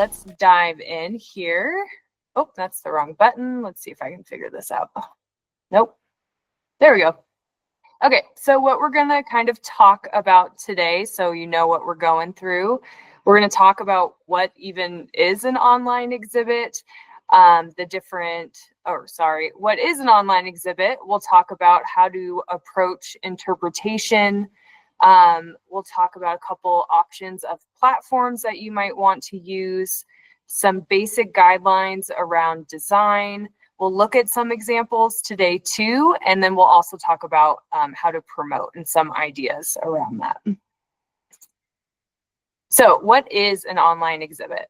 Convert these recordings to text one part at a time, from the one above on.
let's dive in here. Oh, that's the wrong button. Let's see if I can figure this out. Oh, nope. There we go. Okay, so what we're going to kind of talk about today, so you know what we're going through, we're going to talk about what even is an online exhibit, what is an online exhibit. We'll talk about how to approach interpretation. We'll talk about a couple options of platforms that you might want to use, some basic guidelines around design. We'll look at some examples today too, and then we'll also talk about how to promote and some ideas around that. So what is an online exhibit?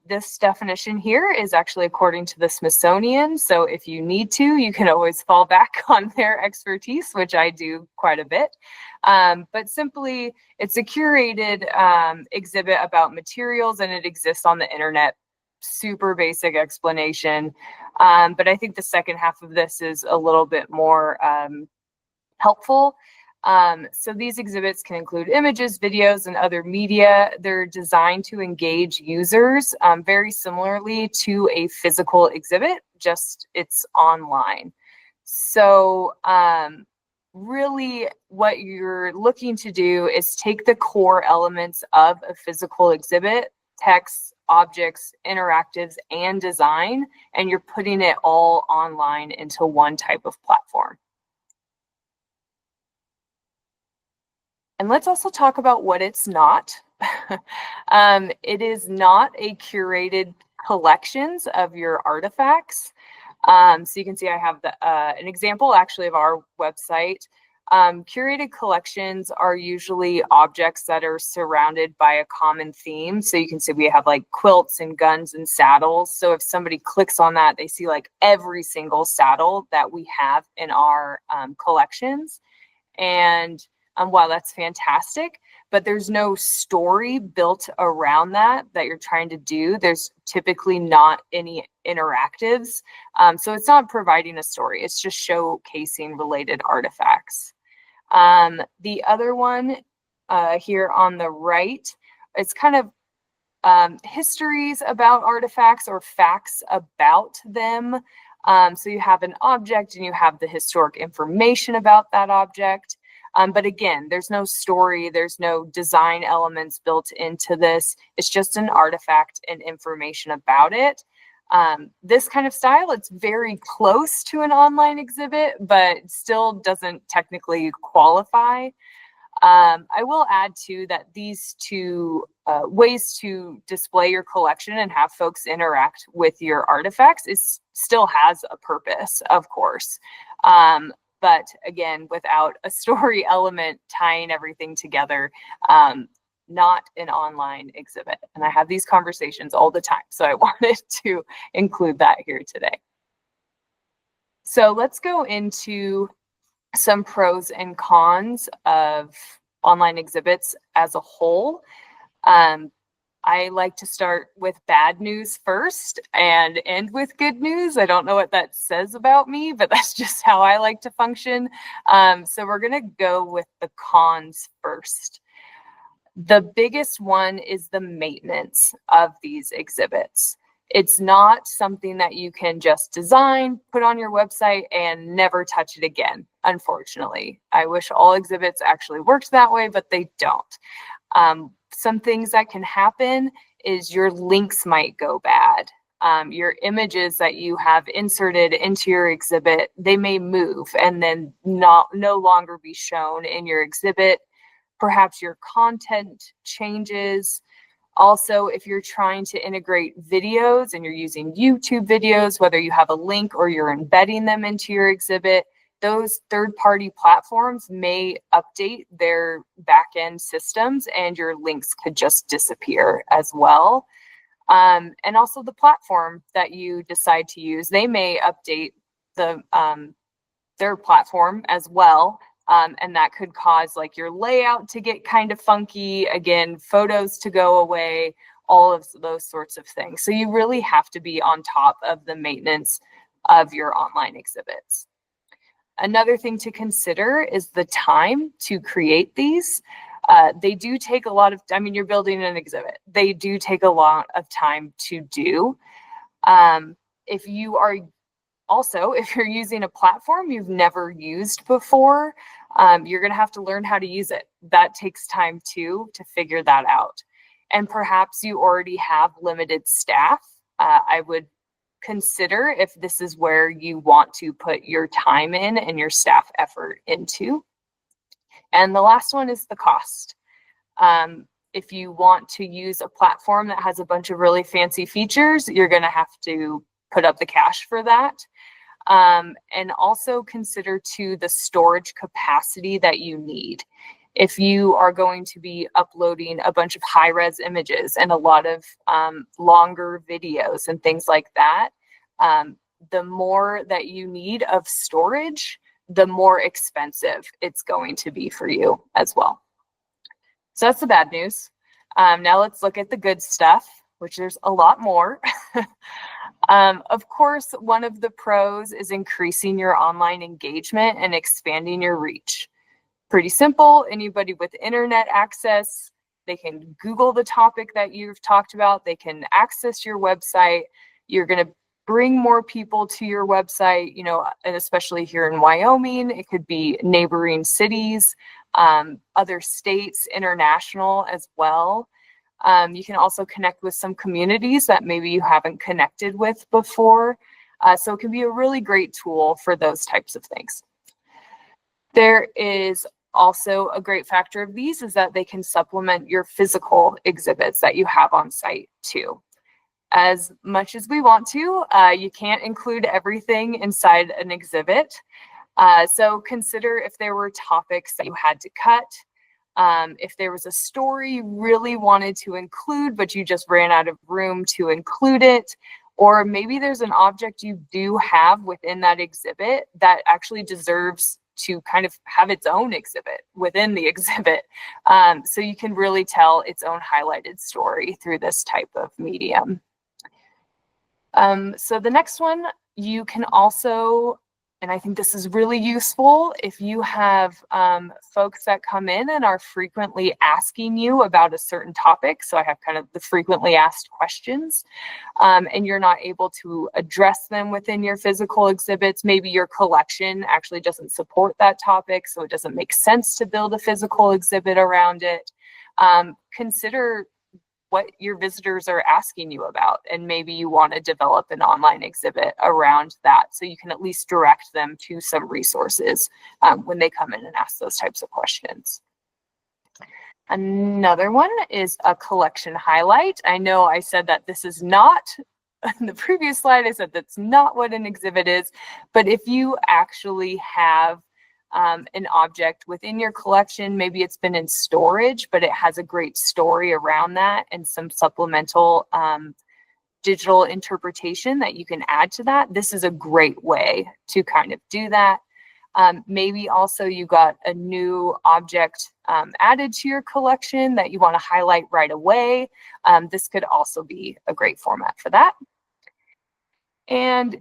This definition here is actually according to the Smithsonian. So if you need to, you can always fall back on their expertise, which I do quite a bit. But simply, it's a curated exhibit about materials, and it exists on the internet. Super basic explanation. But I think the second half of this is a little bit more helpful. So these exhibits can include images, videos, and other media. They're designed to engage users very similarly to a physical exhibit, just it's online. So really what you're looking to do is take the core elements of a physical exhibit, text, objects, interactives, and design, and you're putting it all online into one type of platform. And let's also talk about what it's not. It is not a curated collections of your artifacts. So you can see I have an example actually of our website. Curated collections are usually objects that are surrounded by a common theme. So you can see we have like quilts and guns and saddles. So if somebody clicks on that, they see like every single saddle that we have in our collections. And while that's fantastic, but there's no story built around that you're trying to do. There's typically not any interactives. So it's not providing a story. It's just showcasing related artifacts. The other one here on the right, it's kind of histories about artifacts or facts about them. So you have an object and you have the historic information about that object. But again, there's no story, there's no design elements built into this. It's just an artifact and information about it. This kind of style, it's very close to an online exhibit, but still doesn't technically qualify. I will add too that these two ways to display your collection and have folks interact with your artifacts still has a purpose, of course. But again, without a story element tying everything together, not an online exhibit. And I have these conversations all the time, so I wanted to include that here today. So let's go into some pros and cons of online exhibits as a whole. I like to start with bad news first and end with good news. I don't know what that says about me, but that's just how I like to function. So we're going to go with the cons first. The biggest one is the maintenance of these exhibits. It's not something that you can just design, put on your website, and never touch it again, unfortunately. I wish all exhibits actually worked that way, but they don't. Some things that can happen is your links might go bad. Your images that you have inserted into your exhibit, they may move and then no longer be shown in your exhibit. Perhaps your content changes. Also, if you're trying to integrate videos and you're using YouTube videos, whether you have a link or you're embedding them into your exhibit, those third-party platforms may update their back-end systems and your links could just disappear as well. And also the platform that you decide to use, they may update their platform as well. And that could cause like your layout to get kind of funky, again, photos to go away, all of those sorts of things. So you really have to be on top of the maintenance of your online exhibits. Another thing to consider is the time to create these. They do take a lot of, I mean, you're building an exhibit. They do take a lot of time to do. If you are also, if you're using a platform you've never used before, you're going to have to learn how to use it. That takes time too, to figure that out. And perhaps you already have limited staff. I would consider if this is where you want to put your time in and your staff effort into. And the last one is the cost. If you want to use a platform that has a bunch of really fancy features, you're going to have to put up the cash for that. And also consider too the storage capacity that you need. If you are going to be uploading a bunch of high-res images and a lot of longer videos and things like that, the more that you need of storage, the more expensive it's going to be for you as well. So that's the bad news. Now let's look at the good stuff, which there's a lot more. Of course, one of the pros is increasing your online engagement and expanding your reach. Pretty simple. Anybody with internet access, they can Google the topic that you've talked about. They can access your website. You're going to bring more people to your website, you know, and especially here in Wyoming, it could be neighboring cities, other states, international as well. You can also connect with some communities that maybe you haven't connected with before. So it can be a really great tool for those types of things. There is also a great factor of these is that they can supplement your physical exhibits that you have on site too. As much as we want to, you can't include everything inside an exhibit. So consider if there were topics that you had to cut. If there was a story you really wanted to include, but you just ran out of room to include it, or maybe there's an object you do have within that exhibit that actually deserves to kind of have its own exhibit within the exhibit. So you can really tell its own highlighted story through this type of medium. So the next one, you can also, and I think this is really useful, if you have folks that come in and are frequently asking you about a certain topic. So I have kind of the frequently asked questions, and you're not able to address them within your physical exhibits. Maybe your collection actually doesn't support that topic, so it doesn't make sense to build a physical exhibit around it. Consider what your visitors are asking you about, and maybe you want to develop an online exhibit around that so you can at least direct them to some resources when they come in and ask those types of questions. Another one is a collection highlight. I know I said that this is not, in the previous slide I said that's not what an exhibit is, but if you actually have an object within your collection, maybe it's been in storage, but it has a great story around that and some supplemental digital interpretation that you can add to that. This is a great way to kind of do that. Maybe also you got a new object added to your collection that you want to highlight right away. This could also be a great format for that. And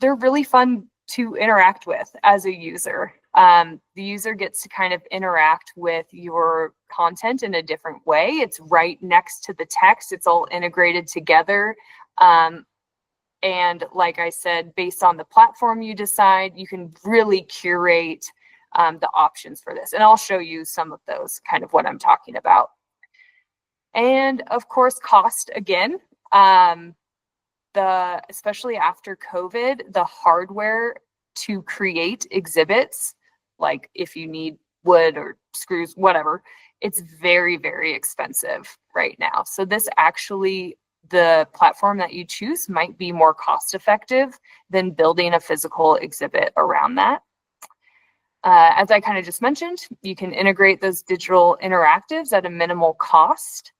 they're really fun to interact with as a user. The user gets to kind of interact with your content in a different way. It's right next to the text. It's all integrated together. And like I said, based on the platform you decide, you can really curate the options for this. And I'll show you some of those, kind of what I'm talking about. And of course, cost again. Especially after COVID, the hardware to create exhibits, like if you need wood or screws, whatever, it's very, very expensive right now. So this actually, the platform that you choose might be more cost effective than building a physical exhibit around that. As I kind of just mentioned, you can integrate those digital interactives at a minimal cost.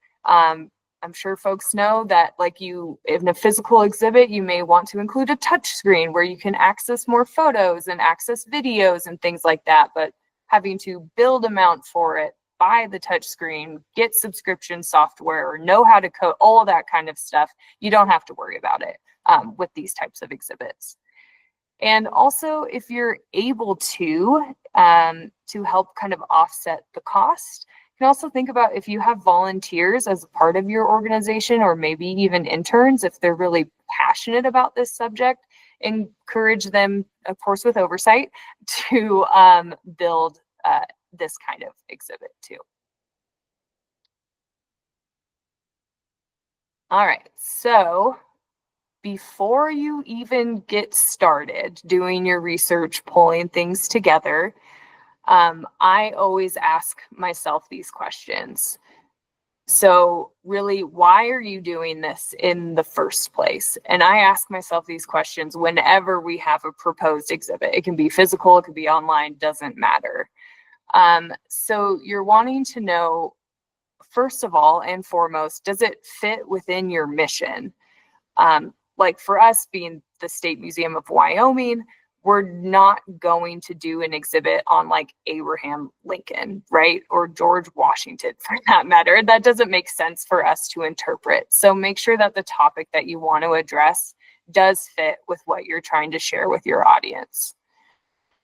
I'm sure folks know that, like, in a physical exhibit, you may want to include a touch screen where you can access more photos and access videos and things like that, but having to build a mount for it, buy the touch screen, get subscription software, or know how to code, all of that kind of stuff, you don't have to worry about it with these types of exhibits. And also, if you're able to, to help kind of offset the cost. You can also think about if you have volunteers as a part of your organization, or maybe even interns, if they're really passionate about this subject, encourage them, of course with oversight, to build this kind of exhibit too. All right, so before you even get started doing your research, pulling things together, I always ask myself these questions. So really, why are you doing this in the first place? And I ask myself these questions whenever we have a proposed exhibit. It can be physical, it could be online, doesn't matter. So you're wanting to know, first of all and foremost, does it fit within your mission? Like for us being the State Museum of Wyoming, we're not going to do an exhibit on like Abraham Lincoln, right? Or George Washington for that matter. That doesn't make sense for us to interpret. So make sure that the topic that you want to address does fit with what you're trying to share with your audience.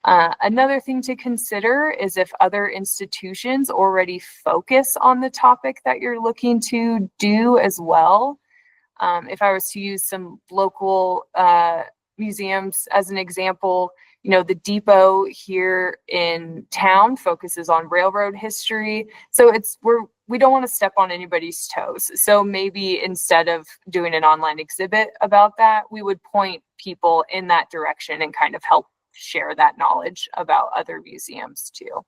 Another thing to consider is if other institutions already focus on the topic that you're looking to do as well. If I was to use some local museums as an example, you know, the depot here in town focuses on railroad history. So we don't want to step on anybody's toes. So maybe instead of doing an online exhibit about that, we would point people in that direction and kind of help share that knowledge about other museums too.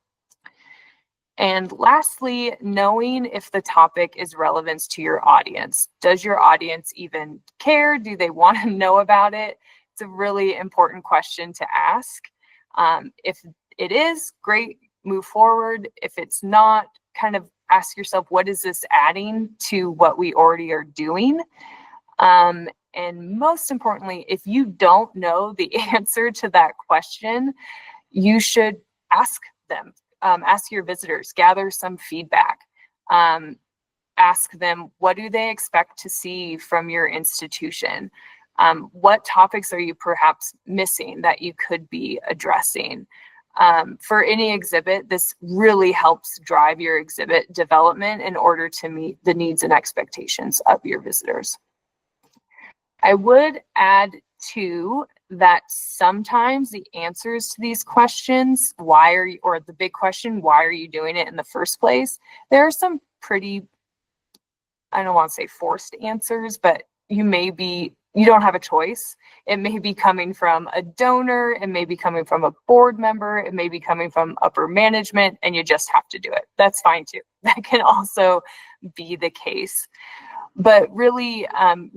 And lastly, knowing if the topic is relevant to your audience. Does your audience even care? Do they want to know about it? It's a really important question to ask. If it is, great, move forward. If it's not, kind of ask yourself, what is this adding to what we already are doing? And most importantly, if you don't know the answer to that question, you should ask them. Ask your visitors, gather some feedback. Ask them, what do they expect to see from your institution? What topics are you perhaps missing that you could be addressing? For any exhibit, this really helps drive your exhibit development in order to meet the needs and expectations of your visitors. I would add too that sometimes the answers to these questions, or the big question, why are you doing it in the first place? There are some pretty, I don't want to say forced answers, but you don't have a choice. It may be coming from a donor, it may be coming from a board member, it may be coming from upper management, and you just have to do it. That's fine too. That can also be the case. But really,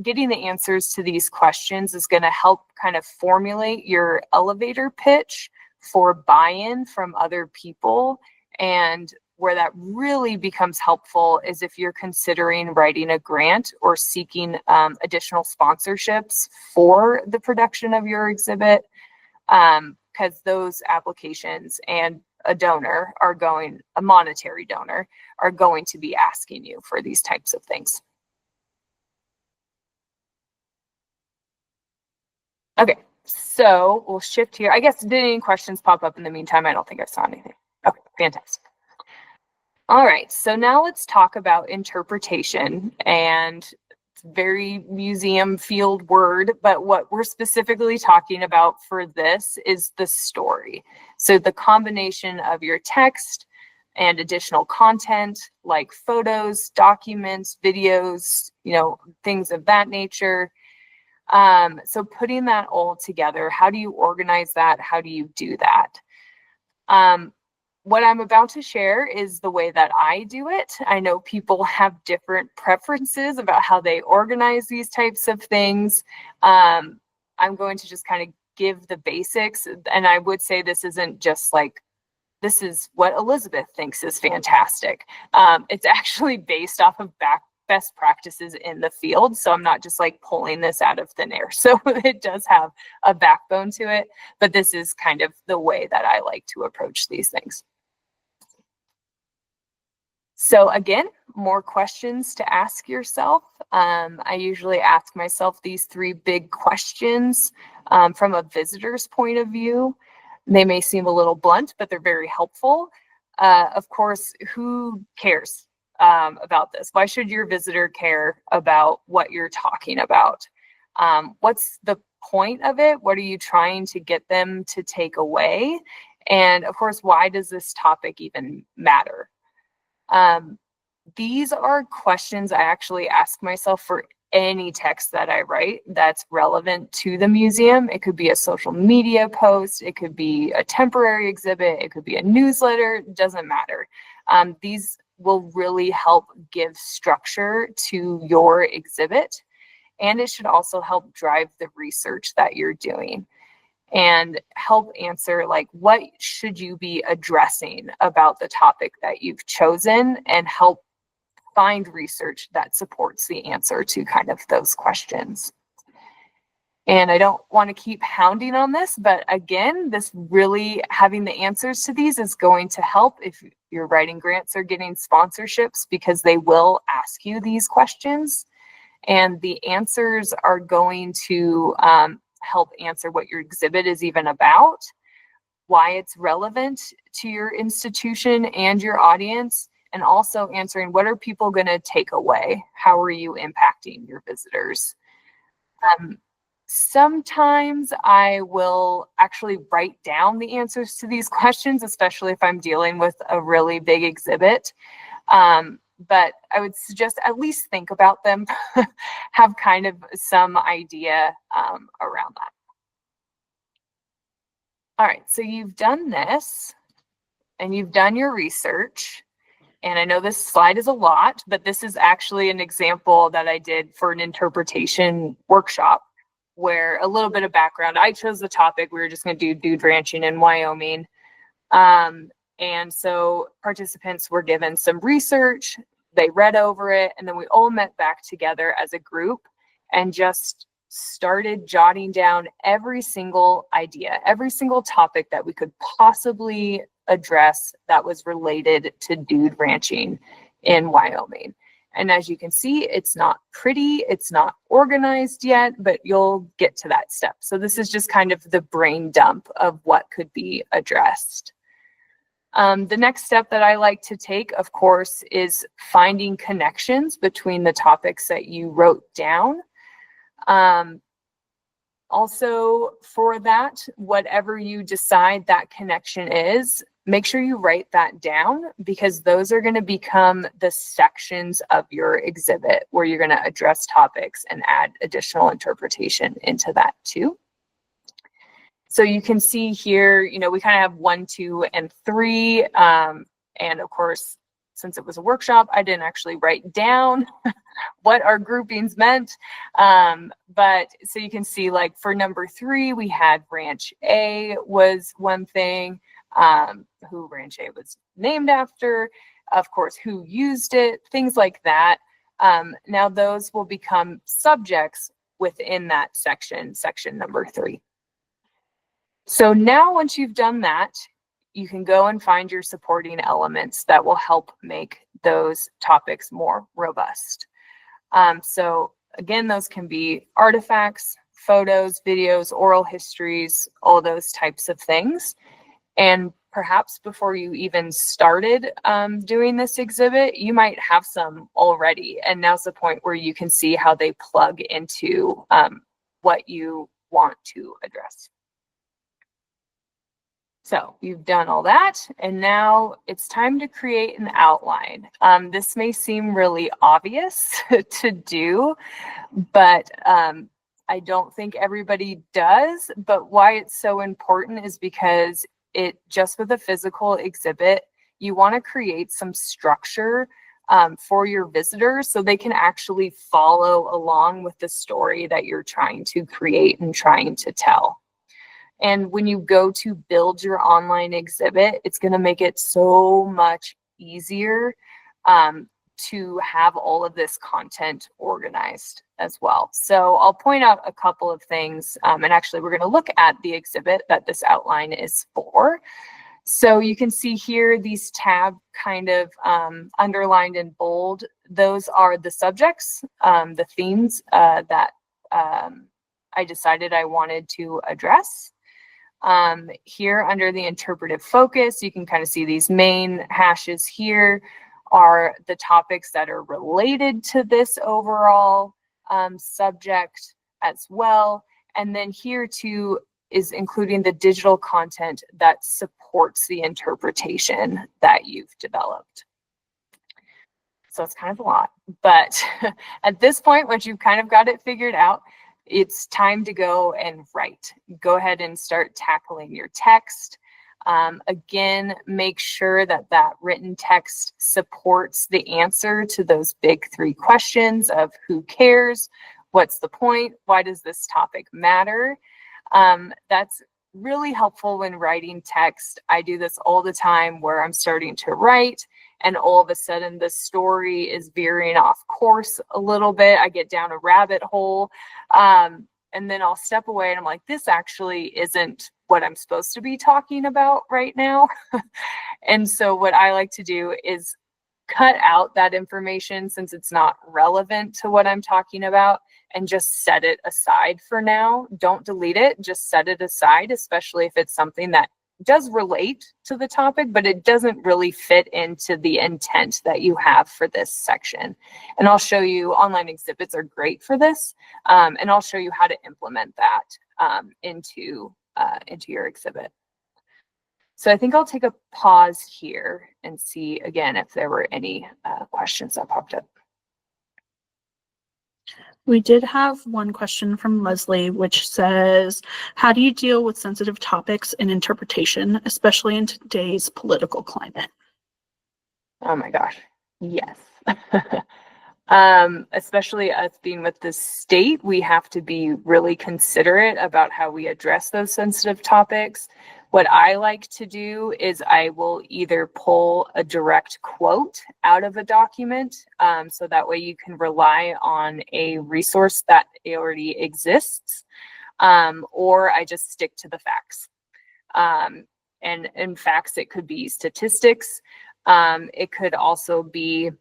getting the answers to these questions is going to help kind of formulate your elevator pitch for buy-in from other people. And where that really becomes helpful is if you're considering writing a grant or seeking additional sponsorships for the production of your exhibit, because those applications and a monetary donor, are going to be asking you for these types of things. Okay, so we'll shift here. I guess, did any questions pop up in the meantime? I don't think I saw anything. Okay, fantastic. All right, so now let's talk about interpretation, and it's a very museum field word, but what we're specifically talking about for this is the story. So the combination of your text and additional content like photos, documents, videos, things of that nature. So putting that all together, how do you organize that? How do you do that? What I'm about to share is the way that I do it. I know people have different preferences about how they organize these types of things. I'm going to just kind of give the basics, and I would say this isn't just like, this is what Elisabeth thinks is fantastic. It's actually based off of best practices in the field. So I'm not just like pulling this out of thin air. So it does have a backbone to it, but this is kind of the way that I like to approach these things. So again, more questions to ask yourself. I usually ask myself these 3 big questions from a visitor's point of view. They may seem a little blunt, but they're very helpful. Of course, who cares about this? Why should your visitor care about what you're talking about? What's the point of it? What are you trying to get them to take away? And of course, why does this topic even matter? These are questions I actually ask myself for any text that I write that's relevant to the museum. It could be a social media post, it could be a temporary exhibit, it could be a newsletter, it doesn't matter. These will really help give structure to your exhibit, and it should also help drive the research that you're doing and help answer, like, what should you be addressing about the topic that you've chosen, and help find research that supports the answer to kind of those questions. And I don't want to keep hounding on this, but again, this really, having the answers to these is going to help if you're writing grants or getting sponsorships, because they will ask you these questions, and the answers are going to help answer what your exhibit is even about, why it's relevant to your institution and your audience, and also answering, what are people going to take away? How are you impacting your visitors? Sometimes I will actually write down the answers to these questions, especially if I'm dealing with a really big exhibit. But I would suggest at least think about them, have kind of some idea around that. All right, so you've done this and you've done your research. And I know this slide is a lot, but this is actually an example that I did for an interpretation workshop, where a little bit of background, I chose the topic. We were just going to do dude ranching in Wyoming. And so participants were given some research, they read over it, and then we all met back together as a group and just started jotting down every single idea, every single topic that we could possibly address that was related to dude ranching in Wyoming. And as you can see, it's not pretty, it's not organized yet, but you'll get to that step. So this is just kind of the brain dump of what could be addressed. The next step that I like to take, of course, is finding connections between the topics that you wrote down. Also, for that, whatever you decide that connection is, make sure you write that down, because those are going to become the sections of your exhibit where you're going to address topics and add additional interpretation into that too. So you can see here, you know, we kind of have 1, 2, and 3. And of course, since it was a workshop, I didn't actually write down what our groupings meant. But so you can see, like, for number 3, we had Ranch A was one thing, who Ranch A was named after, of course, who used it, things like that. Now those will become subjects within that section number 3. So now once you've done that, you can go and find your supporting elements that will help make those topics more robust. So again, those can be artifacts, photos, videos, oral histories, all those types of things. And perhaps before you even started doing this exhibit, you might have some already. And now's the point where you can see how they plug into what you want to address. So you've done all that, and now it's time to create an outline. This may seem really obvious to do, but I don't think everybody does. But why it's so important is because it, just with a physical exhibit, you want to create some structure for your visitors so they can actually follow along with the story that you're trying to create and trying to tell. And when you go to build your online exhibit, it's going to make it so much easier to have all of this content organized as well. So I'll point out a couple of things. And actually, we're going to look at the exhibit that this outline is for. So you can see here these tab kind of underlined in bold. Those are the subjects, the themes that I decided I wanted to address. Here under the interpretive focus, you can kind of see these main hashes here are the topics that are related to this overall subject as well. And then here too is including the digital content that supports the interpretation that you've developed. So it's kind of a lot, but at this point, once you've kind of got it figured out, it's time to go and write. Go ahead and start tackling your text. Again, make sure that that written text supports the answer to those big three questions of who cares, what's the point, why does this topic matter? That's really helpful when writing text. I do this all the time where I'm starting to write and all of a sudden the story is veering off course a little bit. I get down a rabbit hole and then I'll step away and I'm like, this actually isn't what I'm supposed to be talking about right now. And so what I like to do is cut out that information since it's not relevant to what I'm talking about and just set it aside for now. Don't delete it, just set it aside, especially if it's something that does relate to the topic, but it doesn't really fit into the intent that you have for this section. And I'll show you, online exhibits are great for this, and I'll show you how to implement that into your exhibit. So I think I'll take a pause here and see again if there were any questions that popped up. We did have one question from Leslie, which says, how do you deal with sensitive topics in interpretation, especially in today's political climate? Oh my gosh, yes. Especially us being with the state, we have to be really considerate about how we address those sensitive topics. What I like to do is I will either pull a direct quote out of a document, so that way you can rely on a resource that already exists, or I just stick to the facts. And in facts, it could be statistics. It could also be,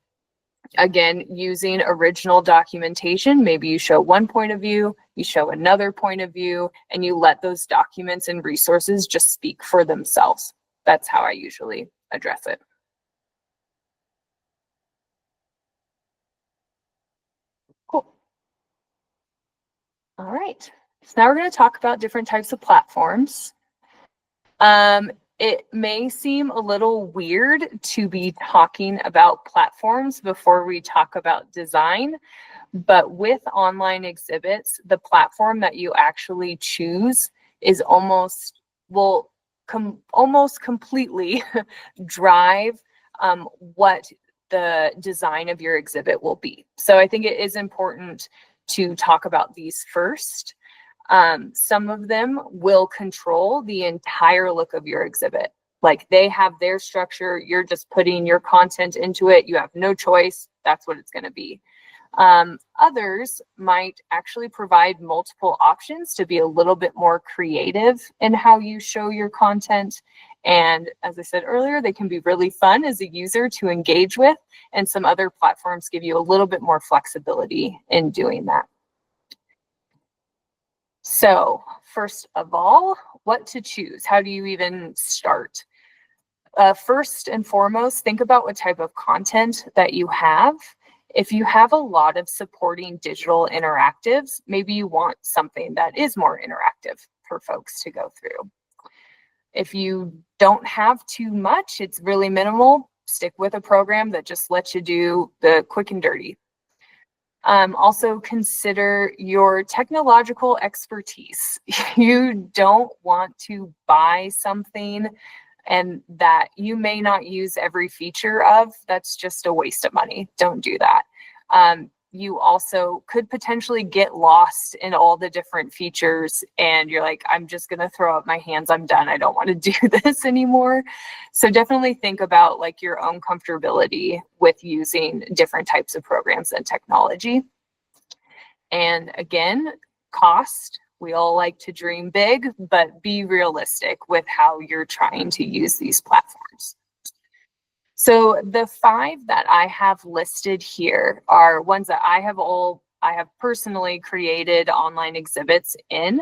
again, using original documentation. Maybe you show one point of view, you show another point of view, and you let those documents and resources just speak for themselves. That's how I usually address it. Cool. All right. So now we're going to talk about different types of platforms. It may seem a little weird to be talking about platforms before we talk about design, but with online exhibits, the platform that you actually choose is almost completely drive what the design of your exhibit will be. So I think it is important to talk about these first. Some of them will control the entire look of your exhibit. Like they have their structure, you're just putting your content into it, you have no choice, that's what it's going to be. Others might actually provide multiple options to be a little bit more creative in how you show your content. And as I said earlier, they can be really fun as a user to engage with, and some other platforms give you a little bit more flexibility in doing that. So first of all, what to choose? How do you even start? First and foremost, think about what type of content that you have. If you have a lot of supporting digital interactives, maybe you want something that is more interactive for folks to go through. If you don't have too much, it's really minimal, stick with a program that just lets you do the quick and dirty. Also consider your technological expertise. You don't want to buy something and that you may not use every feature of. That's just a waste of money. Don't do that. You also could potentially get lost in all the different features and you're like, I'm just going to throw up my hands. I'm done. I don't want to do this anymore. So definitely think about like your own comfortability with using different types of programs and technology. And again, cost. We all like to dream big, but be realistic with how you're trying to use these platforms. So the 5 that I have listed here are ones that I have personally created online exhibits in.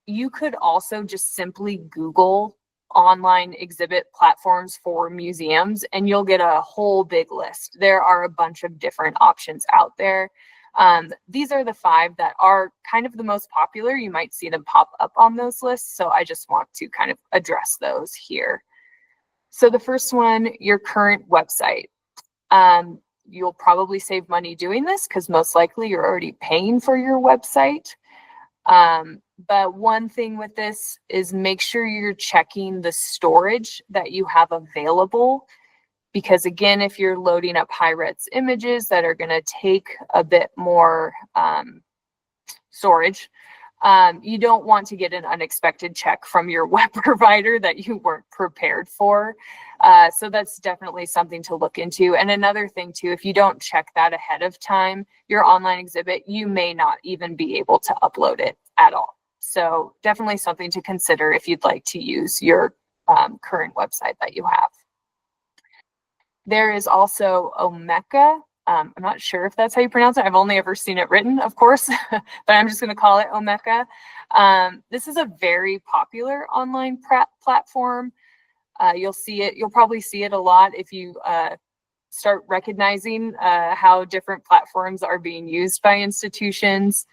you could also just simply Google online exhibit platforms for museums and you'll get a whole big list. There are a bunch of different options out there. These are the 5 that are kind of the most popular. You might see them pop up on those lists, so I just want to kind of address those here. So the first one, your current website. You'll probably save money doing this because most likely you're already paying for your website. But one thing with this is make sure you're checking the storage that you have available, because again, if you're loading up high-res images that are going to take a bit more storage, you don't want to get an unexpected check from your web provider that you weren't prepared for. So that's definitely something to look into. And another thing too, if you don't check that ahead of time, your online exhibit, you may not even be able to upload it at all. So definitely something to consider if you'd like to use your current website that you have. There is also Omeka. I'm not sure if that's how you pronounce it. I've only ever seen it written, of course, but I'm just going to call it Omeka. This is a very popular online platform. You'll see it. You'll probably see it a lot if you start recognizing how different platforms are being used by institutions.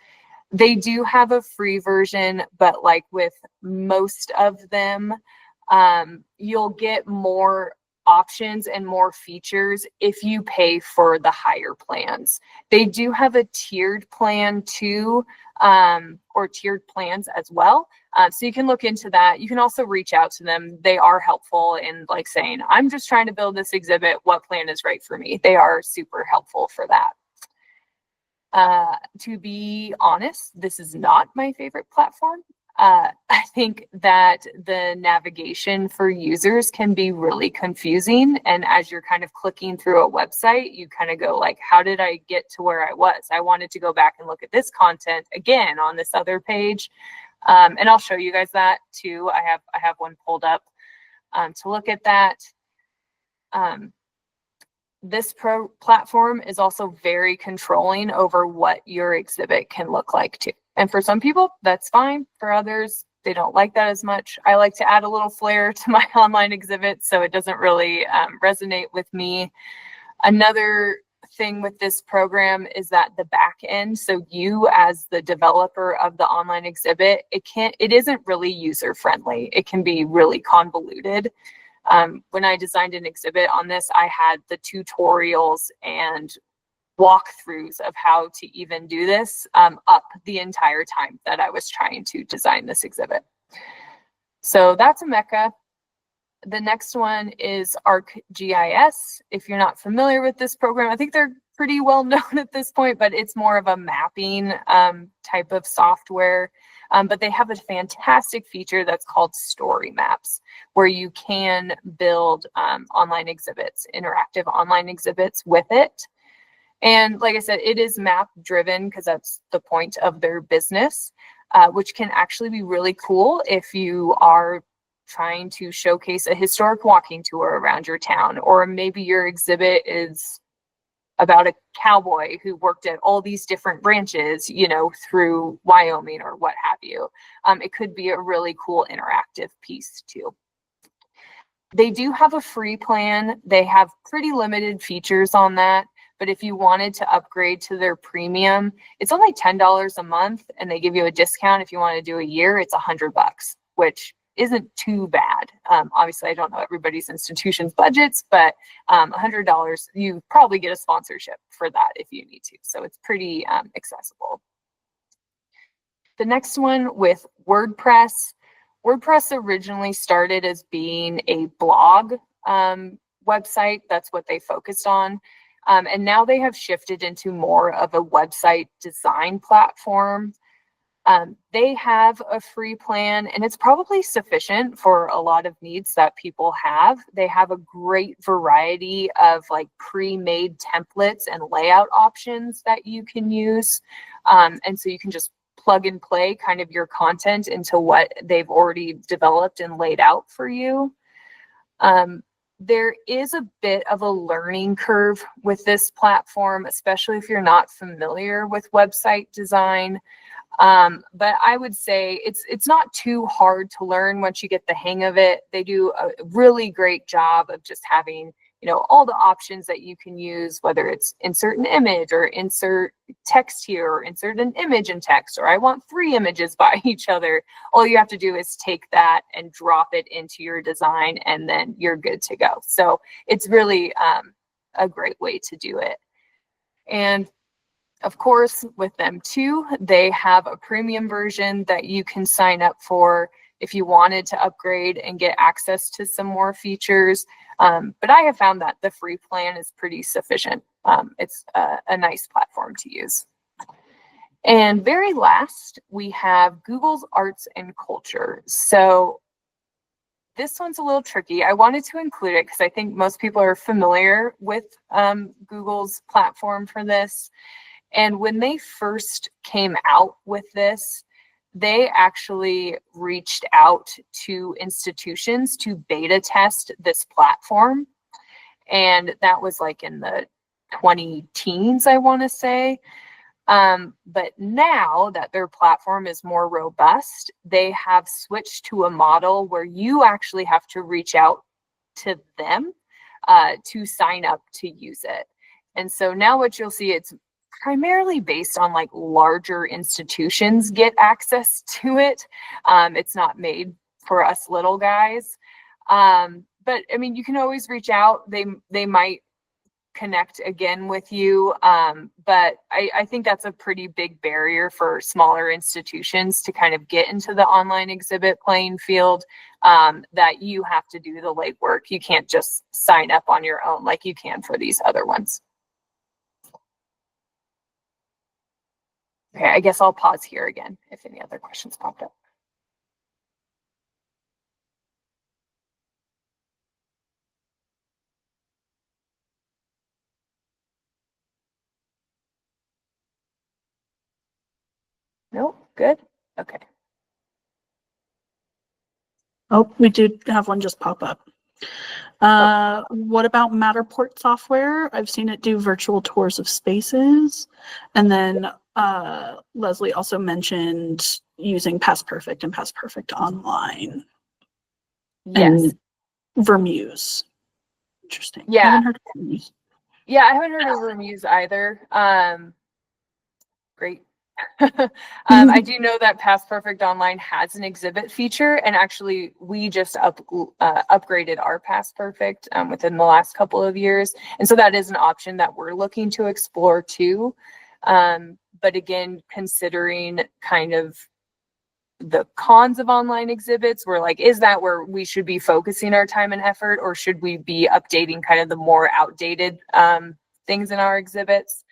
They do have a free version, but like with most of them, you'll get more options and more features if you pay for the higher plans. They do have a tiered plan too, or tiered plans as well. So you can look into that. You can also reach out to them. They are helpful in like saying, I'm just trying to build this exhibit. What plan is right for me? They are super helpful for that. To be honest, this is not my favorite platform. I think that the navigation for users can be really confusing. And as you're kind of clicking through a website, you kind of go like, how did I get to where I was? I wanted to go back and look at this content again on this other page. And I'll show you guys that too. I have one pulled up to look at that. This platform is also very controlling over what your exhibit can look like too. And for some people, that's fine. For others, they don't like that as much. I like to add a little flair to my online exhibit, so it doesn't really resonate with me. Another thing with this program is that the back end, so you as the developer of the online exhibit, it isn't really user friendly. It can be really convoluted. When I designed an exhibit on this, I had the tutorials and walkthroughs of how to even do this up the entire time that I was trying to design this exhibit. So that's Omeka. The next one is ArcGIS. If you're not familiar with this program, I think they're pretty well known at this point, but it's more of a mapping type of software. But they have a fantastic feature that's called story maps, where you can build online exhibits, interactive online exhibits with it. And like I said, it is map driven because that's the point of their business, which can actually be really cool if you are trying to showcase a historic walking tour around your town, or maybe your exhibit is about a cowboy who worked at all these different branches, you know, through Wyoming or what have you. It could be a really cool interactive piece too. They do have a free plan. They have pretty limited features on that. But if you wanted to upgrade to their premium, it's only $10 a month, and they give you a discount. If you want to do a year, it's $100, which isn't too bad. Obviously, I don't know everybody's institution's budgets, but $100, you probably get a sponsorship for that if you need to. So it's pretty accessible. The next one with WordPress. WordPress originally started as being a blog website. That's what they focused on. And now they have shifted into more of a website design platform. They have a free plan, and it's probably sufficient for a lot of needs that people have. They have a great variety of like pre-made templates and layout options that you can use. And so you can just plug and play kind of your content into what they've already developed and laid out for you. There is a bit of a learning curve with this platform, especially if you're not familiar with website design. But I would say it's not too hard to learn once you get the hang of it. They do a really great job of just having, you know, all the options that you can use, whether it's insert an image or insert text here or insert an image and text, or I want 3 images by each other. All you have to do is take that and drop it into your design, and then you're good to go. So it's really a great way to do it. And of course, with them too, they have a premium version that you can sign up for if you wanted to upgrade and get access to some more features. But I have found that the free plan is pretty sufficient. It's a nice platform to use. And very last, we have Google's Arts and Culture. So this one's a little tricky. I wanted to include it because I think most people are familiar with Google's platform for this. And when they first came out with this, they actually reached out to institutions to beta test this platform. And that was like in the 2010s, I want to say. But now that their platform is more robust, they have switched to a model where you actually have to reach out to them to sign up to use it. And so now what you'll see, it's primarily based on like larger institutions get access to it. It's not made for us little guys. But I mean, you can always reach out. They might connect again with you. But I think that's a pretty big barrier for smaller institutions to kind of get into the online exhibit playing field, that you have to do the legwork. You can't just sign up on your own like you can for these other ones. Okay, I guess I'll pause here again if any other questions popped up. Nope, good. Okay. Oh, we did have one just pop up. What about Matterport software? I've seen it do virtual tours of spaces. And then Leslie also mentioned using Past Perfect and Past Perfect Online. Yes. And Vermuse. Interesting. Yeah. I haven't heard of Vermuse. Yeah, I haven't heard of Vermuse either. Great. I do know that Past Perfect Online has an exhibit feature, and actually we just upgraded our Past Perfect within the last couple of years, and so that is an option that we're looking to explore too. But again, considering kind of the cons of online exhibits, we're like, is that where we should be focusing our time and effort, or should we be updating kind of the more outdated things in our exhibits?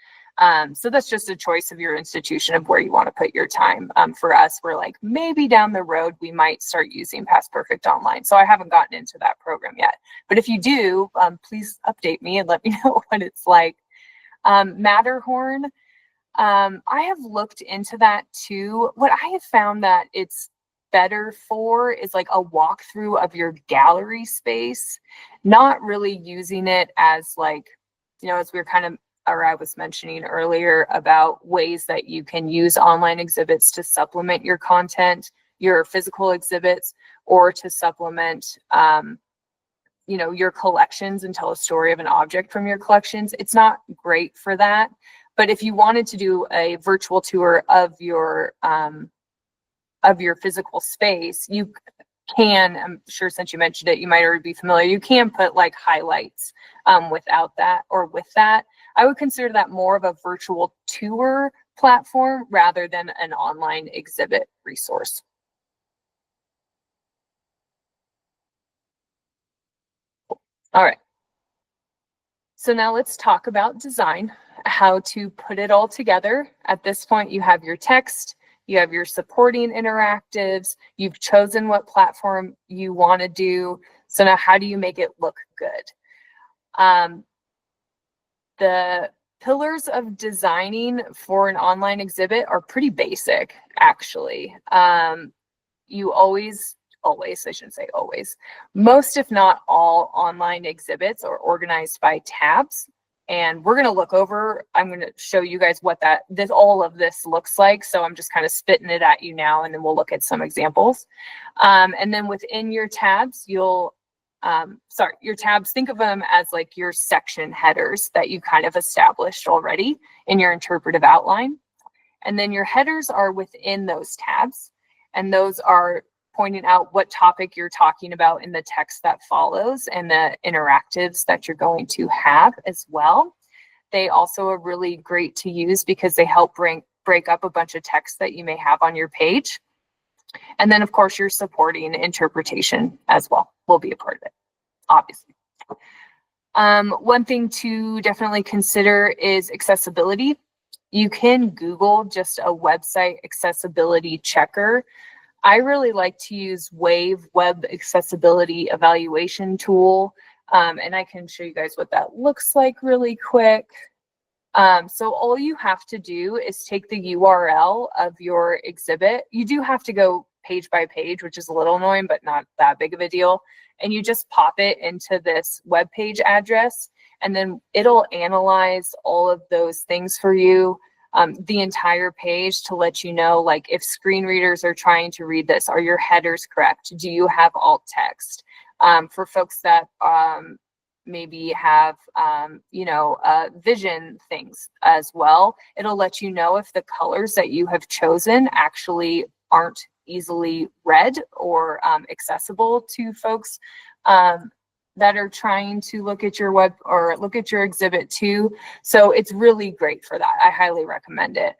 So that's just a choice of your institution of where you want to put your time. For us, we're like, maybe down the road, we might start using Past Perfect Online. So I haven't gotten into that program yet. But if you do, please update me and let me know what it's like. Matterhorn, I have looked into that too. What I have found that it's better for is like a walkthrough of your gallery space, not really using it as like, you know, as we're kind of, or I was mentioning earlier about ways that you can use online exhibits to supplement your content, your physical exhibits, or to supplement, you know, your collections and tell a story of an object from your collections. It's not great for that. But if you wanted to do a virtual tour of your physical space, you can, I'm sure since you mentioned it, you might already be familiar, you can put like highlights without that or with that. I would consider that more of a virtual tour platform rather than an online exhibit resource. All right. So now let's talk about design, how to put it all together. At this point, you have your text, you have your supporting interactives, you've chosen what platform you want to do. So now how do you make it look good? The pillars of designing for an online exhibit are pretty basic, actually. You always, I shouldn't say always, most if not all online exhibits are organized by tabs. And we're going to look over, I'm going to show you guys what all of this looks like. So I'm just kind of spitting it at you now, and then we'll look at some examples. And then within your tabs, your tabs, think of them as like your section headers that you kind of established already in your interpretive outline. And then your headers are within those tabs, and those are pointing out what topic you're talking about in the text that follows and the interactives that you're going to have as well. They also are really great to use because they help break up a bunch of text that you may have on your page. And then, of course, your supporting interpretation as well will be a part of it, obviously. One thing to definitely consider is accessibility. You can Google just a website accessibility checker. I really like to use Wave Web Accessibility Evaluation Tool, and I can show you guys what that looks like really quick. So all you have to do is take the URL of your exhibit. You do have to go page by page, which is a little annoying, but not that big of a deal. And you just pop it into this web page address, and then it'll analyze all of those things for you. The entire page to let you know, like, if screen readers are trying to read this, are your headers correct? Do you have alt text? For folks that maybe have, vision things as well, it'll let you know if the colors that you have chosen actually aren't easily read or accessible to folks that are trying to look at your web or look at your exhibit too. So it's really great for that. I highly recommend it.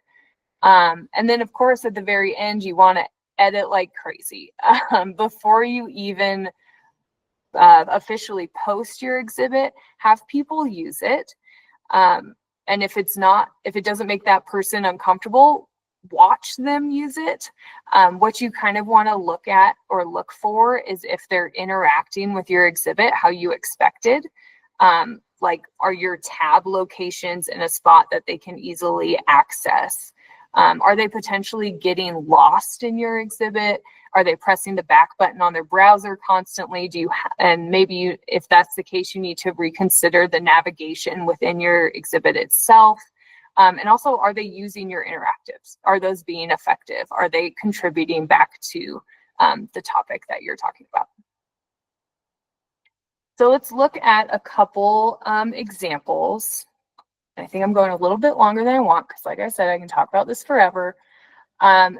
And then, of course, at the very end, you want to edit like crazy. Before you even officially post your exhibit, have people use it. And if it doesn't make that person uncomfortable, watch them use it. What you kind of want to look at or look for is if they're interacting with your exhibit how you expected. Like, are your tab locations in a spot that they can easily access? Are they potentially getting lost in your exhibit? Are they pressing the back button on their browser constantly? If that's the case, you need to reconsider the navigation within your exhibit itself. And also, are they using your interactives? Are those being effective? Are they contributing back to the topic that you're talking about? So let's look at a couple examples. I think I'm going a little bit longer than I want because, like I said, I can talk about this forever.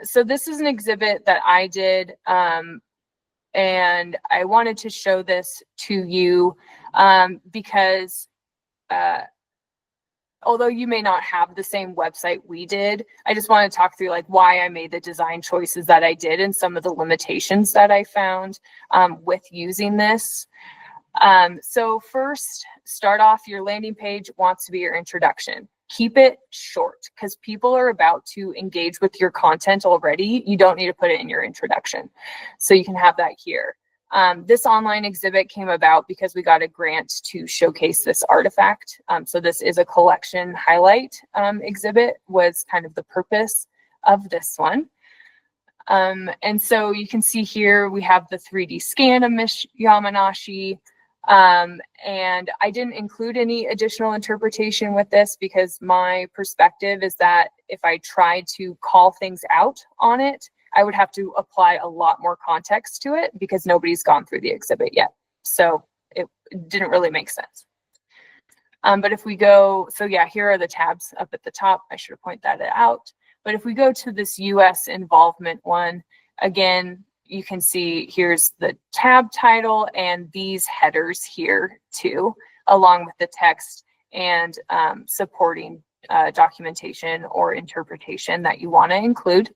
So this is an exhibit that I did, and I wanted to show this to you because although you may not have the same website we did, I just want to talk through like why I made the design choices that I did and some of the limitations that I found with using this. So first, start off, your landing page wants to be your introduction. Keep it short because people are about to engage with your content already. You don't need to put it in your introduction. So you can have that here. This online exhibit came about because we got a grant to showcase this artifact. So this is a collection highlight exhibit was kind of the purpose of this one. And so you can see here we have the 3D scan of Miss Yamanashi. And I didn't include any additional interpretation with this because my perspective is that if I tried to call things out on it, I would have to apply a lot more context to it because nobody's gone through the exhibit yet. So it didn't really make sense. But if we go, so yeah, here are the tabs up at the top. I should have pointed that out. But if we go to this US involvement one, again, you can see here's the tab title and these headers here too, along with the text and supporting documentation or interpretation that you want to include.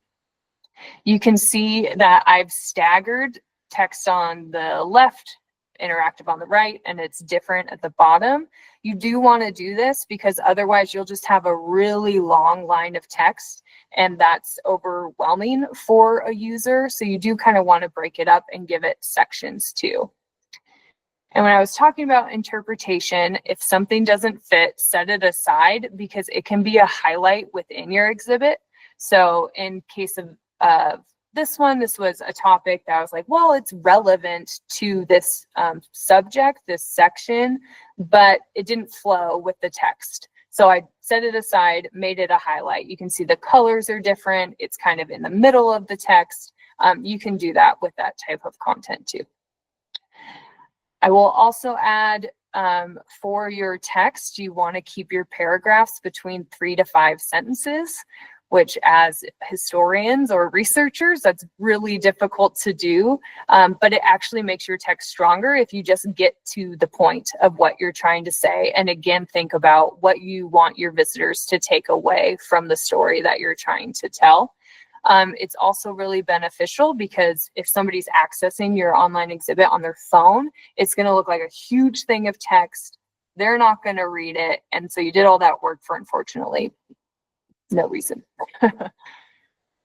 You can see that I've staggered text on the left, interactive on the right, and it's different at the bottom. You do want to do this because otherwise you'll just have a really long line of text and that's overwhelming for a user. So you do kind of want to break it up and give it sections too. And when I was talking about interpretation, if something doesn't fit, set it aside because it can be a highlight within your exhibit. So in case of this was a topic that I was like, well, it's relevant to this subject, this section, but it didn't flow with the text. So I set it aside, made it a highlight. You can see the colors are different. It's kind of in the middle of the text. You can do that with that type of content too. I will also add for your text, you want to keep your paragraphs between 3 to 5 sentences, which as historians or researchers, that's really difficult to do, but it actually makes your text stronger if you just get to the point of what you're trying to say. And again, think about what you want your visitors to take away from the story that you're trying to tell. It's also really beneficial because if somebody's accessing your online exhibit on their phone, it's going to look like a huge thing of text. They're not going to read it. And so you did all that work for, unfortunately, no reason.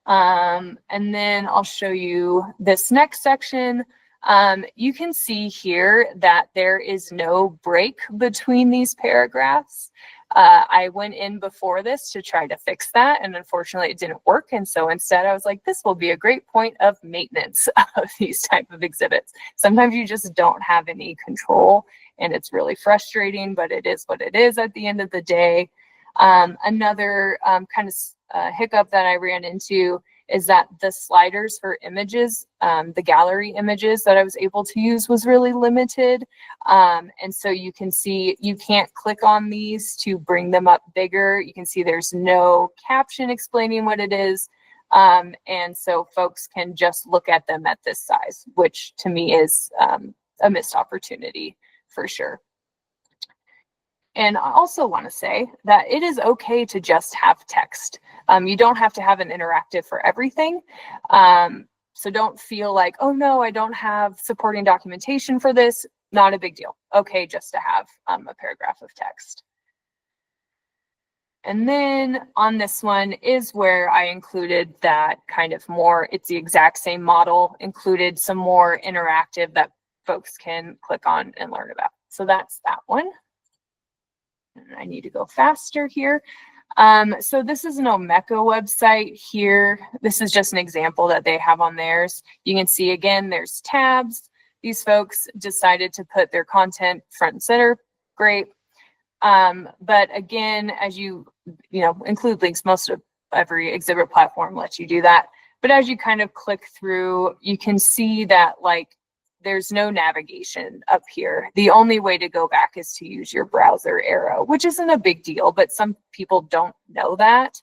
And then I'll show you this next section. You can see here that there is no break between these paragraphs. I went in before this to try to fix that, and unfortunately it didn't work. And so instead I was like, this will be a great point of maintenance of these type of exhibits. Sometimes you just don't have any control, and it's really frustrating, but it is what it is at the end of the day. Another kind of hiccup that I ran into is that the sliders for images, the gallery images that I was able to use was really limited. And so you can see, you can't click on these to bring them up bigger. You can see there's no caption explaining what it is. And so folks can just look at them at this size, which to me is a missed opportunity for sure. And I also want to say that it is okay to just have text. You don't have to have an interactive for everything. So don't feel like, oh no, I don't have supporting documentation for this. Not a big deal. Okay, just to have a paragraph of text. And then on this one is where I included that kind of more, it's the exact same model, included some more interactive that folks can click on and learn about. So that's that one. I need to go faster here. So this is an Omeka website here. This is just an example that they have on theirs. You can see again, there's tabs. These folks decided to put their content front and center. Great. But again, as you include links, most of every exhibit platform lets you do that. But as you kind of click through, you can see that like there's no navigation up here. The only way to go back is to use your browser arrow, which isn't a big deal, but some people don't know that.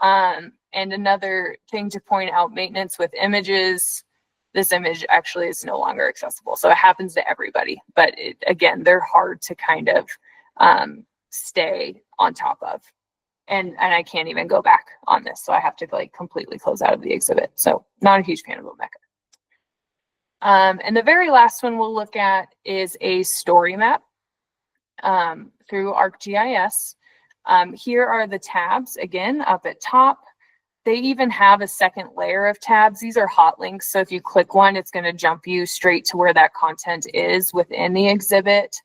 And another thing to point out, maintenance with images, this image actually is no longer accessible. So it happens to everybody, but again, they're hard to kind of stay on top of. And I can't even go back on this. So I have to like completely close out of the exhibit. So not a huge fan of Omeka. And the very last one we'll look at is a story map through ArcGIS. Here are the tabs, again, up at top. They even have a second layer of tabs. These are hot links, so if you click one, it's going to jump you straight to where that content is within the exhibit.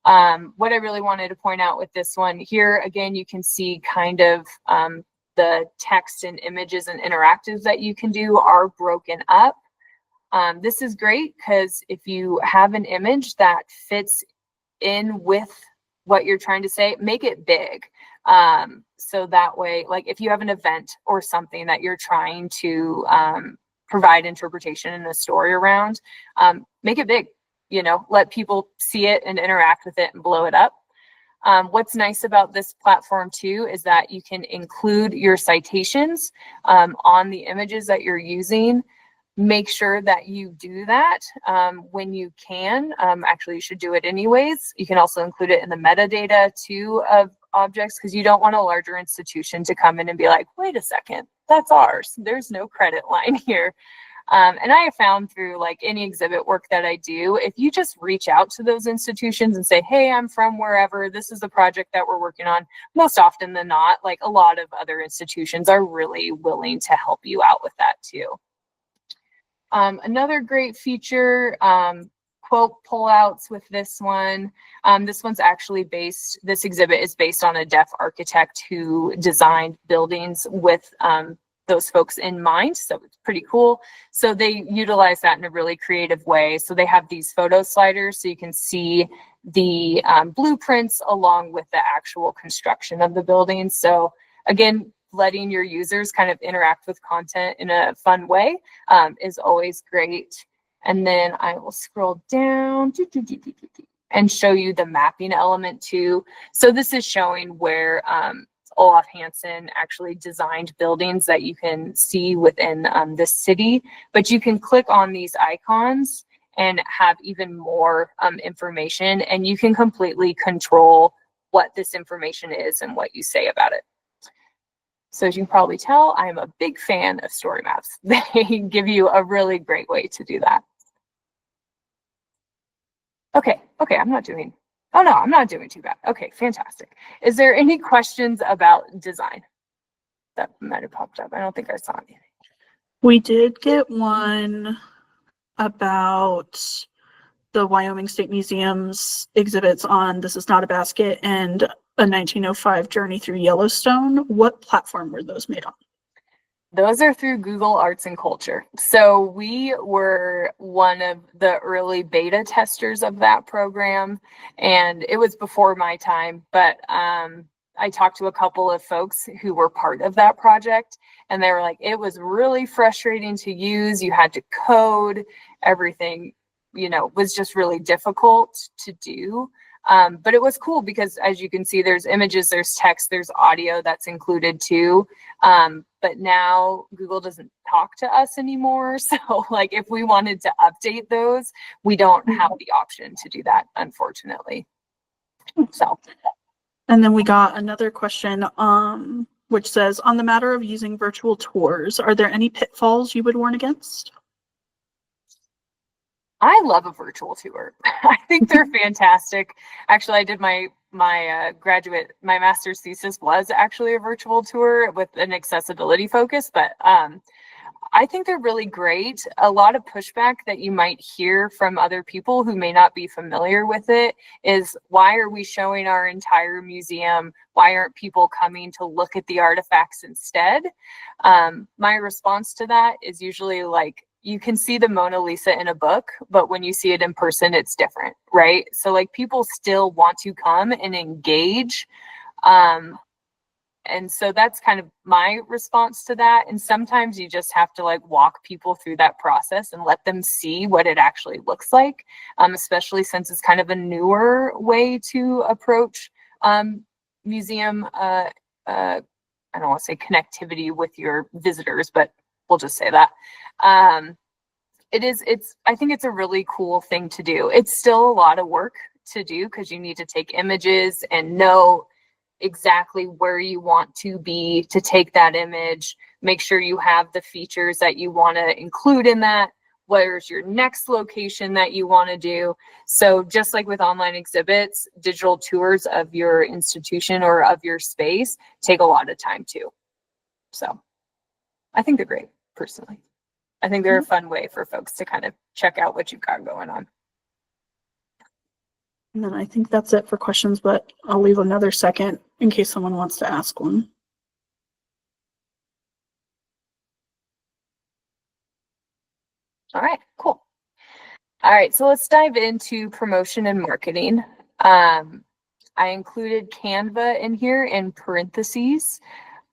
What I really wanted to point out with this one here, again, you can see kind of the text and images and interactives that you can do are broken up. This is great because if you have an image that fits in with what you're trying to say, make it big. So that way, like if you have an event or something that you're trying to provide interpretation in a story around, make it big, let people see it and interact with it and blow it up. What's nice about this platform too is that you can include your citations on the images that you're using. Make sure that you do that when you can. Actually, you should do it anyways. You can also include it in the metadata too of objects because you don't want a larger institution to come in and be like, wait a second, that's ours. There's no credit line here. And I have found through like any exhibit work that I do, if you just reach out to those institutions and say, hey, I'm from wherever, this is the project that we're working on, most often than not, like a lot of other institutions are really willing to help you out with that too. Another great feature, quote pullouts with this one. This one's actually this exhibit is based on a deaf architect who designed buildings with those folks in mind. So it's pretty cool. So they utilize that in a really creative way. So they have these photo sliders so you can see the blueprints along with the actual construction of the building. So again, letting your users kind of interact with content in a fun way is always great. And then I will scroll down and show you the mapping element too. So this is showing where Olaf Hansen actually designed buildings that you can see within this city, but you can click on these icons and have even more information, and you can completely control what this information is and what you say about it. So as you can probably tell, I'm a big fan of story maps. They give you a really great way to do that. Okay, I'm not doing too bad. Okay, fantastic. Is there any questions about design that might have popped up? I don't think I saw anything. We did get one about the Wyoming State Museum's exhibits on This Is Not a Basket and a 1905 journey through Yellowstone. What platform were those made on? Those are through Google Arts and Culture. So we were one of the early beta testers of that program, and it was before my time, but I talked to a couple of folks who were part of that project, and they were like, it was really frustrating to use. You had to code everything, you know, was just really difficult to do. But it was cool because, as you can see, there's images, there's text, there's audio that's included too. But now Google doesn't talk to us anymore. So like if we wanted to update those, we don't have the option to do that, unfortunately. So. And then we got another question, which says, on the matter of using virtual tours, are there any pitfalls you would warn against? I love a virtual tour. I think they're fantastic. Actually, I did my master's thesis was actually a virtual tour with an accessibility focus, but I think they're really great. A lot of pushback that you might hear from other people who may not be familiar with it is, why are we showing our entire museum? Why aren't people coming to look at the artifacts instead? My response to that is usually like, you can see the Mona Lisa in a book, but when you see it in person, it's different, right? So like people still want to come and engage. And so that's kind of my response to that. And sometimes you just have to like walk people through that process and let them see what it actually looks like, especially since it's kind of a newer way to approach museum, I don't want to say connectivity with your visitors, but we'll just say that. I think it's a really cool thing to do. It's still a lot of work to do because you need to take images and know exactly where you want to be to take that image, make sure you have the features that you want to include in that, where's your next location that you want to do. So just like with online exhibits, digital tours of your institution or of your space take a lot of time too. So I think they're great, personally. I think they're a fun way for folks to kind of check out what you've got going on. And then I think that's it for questions, but I'll leave another second in case someone wants to ask one. All right, cool. All right, so let's dive into promotion and marketing. I included Canva in here in parentheses.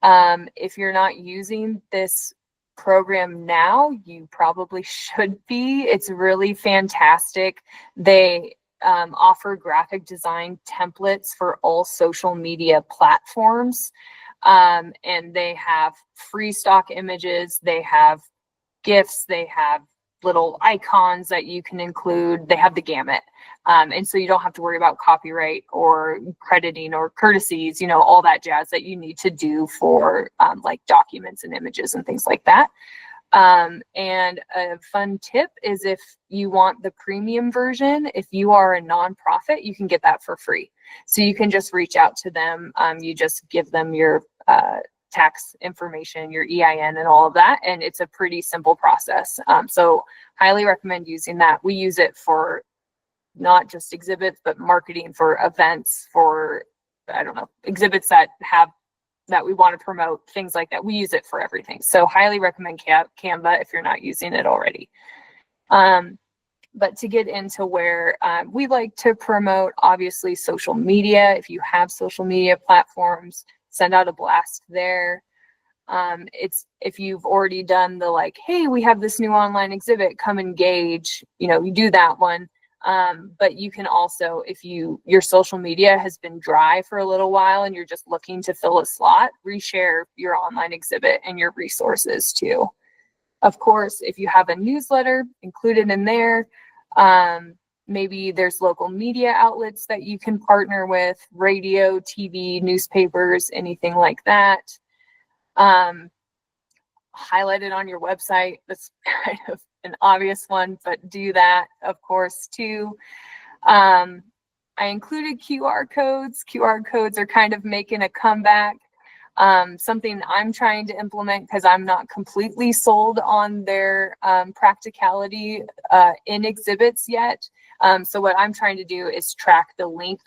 If you're not using this program now, you probably should be. It's really fantastic. They offer graphic design templates for all social media platforms. And they have free stock images, they have GIFs, they have little icons that you can include. They have the gamut. And so you don't have to worry about copyright or crediting or courtesies, you know, all that jazz that you need to do for like documents and images and things like that. And a fun tip is, if you want the premium version, if you are a nonprofit, you can get that for free. So you can just reach out to them. You just give them your tax information, your EIN and all of that. And it's a pretty simple process. So highly recommend using that. We use it for not just exhibits, but marketing for events, for, I don't know, exhibits that have that we want to promote, things like that. We use it for everything. So highly recommend Canva if you're not using it already. But to get into where we like to promote, obviously social media. If you have social media platforms, send out a blast there. It's if you've already done the like, hey, we have this new online exhibit, come engage, you do that one. But you can also, if your social media has been dry for a little while and you're just looking to fill a slot, reshare your online exhibit and your resources too. Of course, if you have a newsletter, include it in there. Maybe there's local media outlets that you can partner with, radio, TV, newspapers, anything like that. Highlight it on your website. That's kind of an obvious one, but do that, of course, too. I included QR codes. QR codes are kind of making a comeback. Something I'm trying to implement because I'm not completely sold on their practicality in exhibits yet. So what I'm trying to do is track the link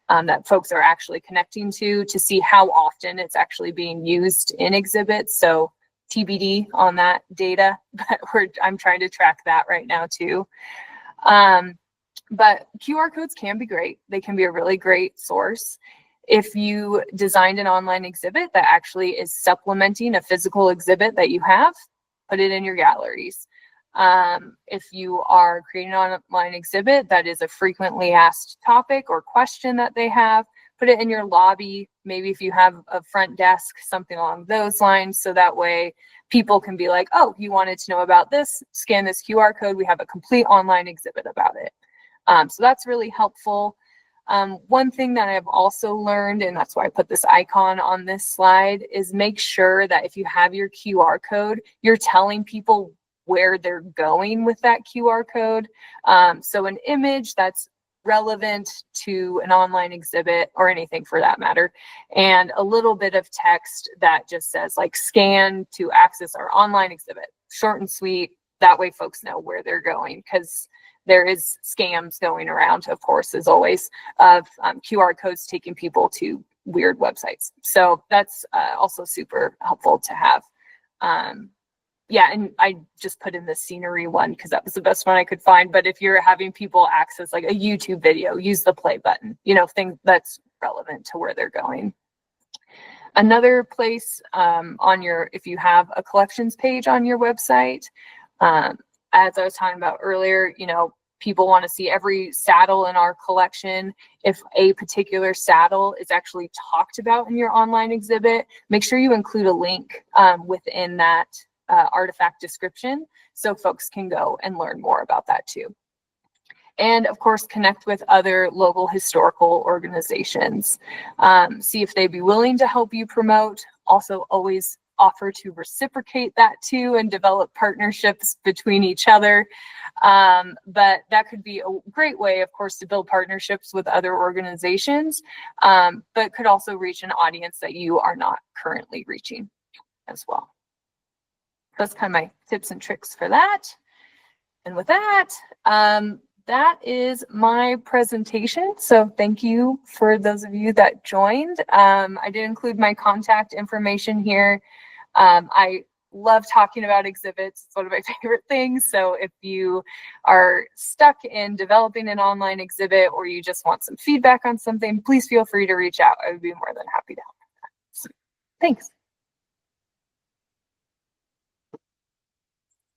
that folks are actually connecting to see how often it's actually being used in exhibits. So TBD on that data, but I'm trying to track that right now too. But QR codes can be great. They can be a really great source. If you designed an online exhibit that actually is supplementing a physical exhibit that you have, put it in your galleries. If you are creating an online exhibit that is a frequently asked topic or question that they have, put it in your lobby. Maybe if you have a front desk, something along those lines, so that way people can be like, oh, you wanted to know about this, scan this QR code, we have a complete online exhibit about it. So that's really helpful. One thing that I've also learned, and that's why I put this icon on this slide, is make sure that if you have your QR code, you're telling people where they're going with that QR code. So an image that's relevant to an online exhibit or anything for that matter, and a little bit of text that just says like scan to access our online exhibit. Short and sweet. That way folks know where they're going, because there is scams going around, of course, as always, of QR codes taking people to weird websites. So that's also super helpful to have. Yeah, and I just put in the scenery one because that was the best one I could find. But if you're having people access like a YouTube video, use the play button, thing that's relevant to where they're going. Another place if you have a collections page on your website, as I was talking about earlier, people want to see every saddle in our collection. If a particular saddle is actually talked about in your online exhibit, make sure you include a link within that artifact description so folks can go and learn more about that too. And of course, connect with other local historical organizations. See if they'd be willing to help you promote. Also, always offer to reciprocate that too and develop partnerships between each other. But that could be a great way, of course, to build partnerships with other organizations, but could also reach an audience that you are not currently reaching as well. That's kind of my tips and tricks for that. And with that, that is my presentation. So thank you for those of you that joined. I did include my contact information here. I love talking about exhibits. It's one of my favorite things. So if you are stuck in developing an online exhibit or you just want some feedback on something, please feel free to reach out. I would be more than happy to help with that. So, thanks.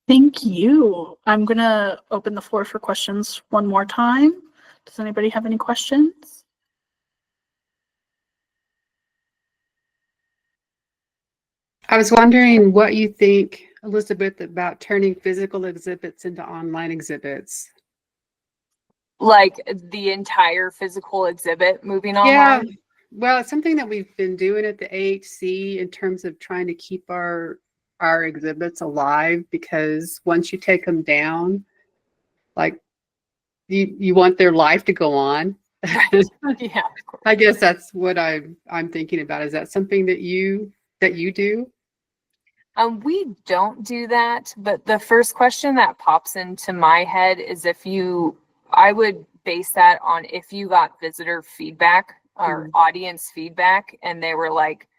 Thank you. I'm going to open the floor for questions one more time. Does anybody have any questions? I was wondering what you think, Elisabeth, about turning physical exhibits into online exhibits. Like the entire physical exhibit moving online? Yeah, well, it's something that we've been doing at the AHC in terms of trying to keep our exhibits alive, because once you take them down, like you want their life to go on. Right. Yeah, of course. I guess that's what I'm thinking about. Is that something that you do? We don't do that, but the first question that pops into my head is I would base that on if you got visitor feedback or audience feedback and they were like,